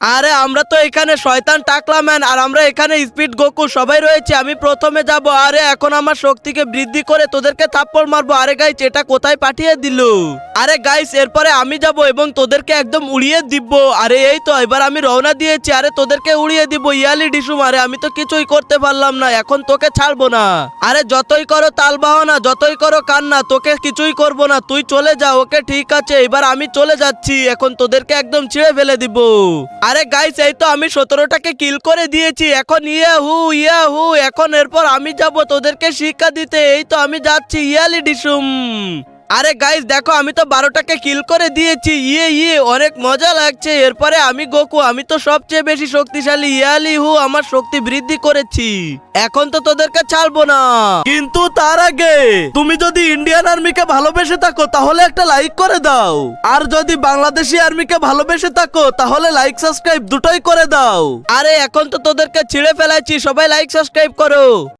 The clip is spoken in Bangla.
আরে আমরা তো এখানে শয়তান টাকলা ম্যান আর আমরা এখানে স্পিড গোকু সবাই রয়েছে। আমি প্রথমে যাব। আরে এখন আমার শক্তিকে বৃদ্ধি করে তোদেরকে থাপ্পড় মারবো। আরে গাইস এটা কোথায় পাঠিয়ে দিল? আরে গাইস এরপরে আমি যাব এবং তোদেরকে একদম উড়িয়ে দিব। আরে এই তো এবার আমি রওনা দিয়েছি। আরে তোদেরকে উড়িয়ে দিব ইয়ালি ডিসুম। আরে আমি তো কিছুই করতে পারলাম না, এখন তোকে ছাড়বো না। আরে যতই করো তাল বাহানা, যতই করো কান্না, তোকে কিছুই করবো না, তুই চলে যা। ওকে ঠিক আছে, এবার আমি চলে যাচ্ছি। এখন তোদেরকে একদম ছিঁড়ে ফেলে দিব। আরে গাইস এই তো আমি 17টাকে কিল করে দিয়েছি। এখন ইয়াহু, এখন এরপর আমি যাব তোদেরকে শিক্ষা দিতে। এই তো আমি যাচ্ছি ইয়ালি ডিসুম। আরে গাইস দেখো আমি তো 12টাকে কিল করে দিয়েছি। অনেক মজা লাগছে। এরপরে আমি গোকু, আমি তো সবচেয়ে বেশি শক্তিশালী ইয়ালিহু, আমার শক্তি বৃদ্ধি করেছি। এখন তো তোদেরকে ছাড়বো না। কিন্তু তার আগে তুমি যদি ইন্ডিয়ান আর্মিকে ভালোবেসে থাকো তাহলে একটা লাইক করে দাও, আর যদি বাংলাদেশি আর্মিকে ভালোবেসে থাকো তাহলে লাইক সাবস্ক্রাইব দুটোই করে দাও। আরে এখন তো তোদেরকে ছিঁড়ে ফেলাইছি, সবাই লাইক সাবস্ক্রাইব করো।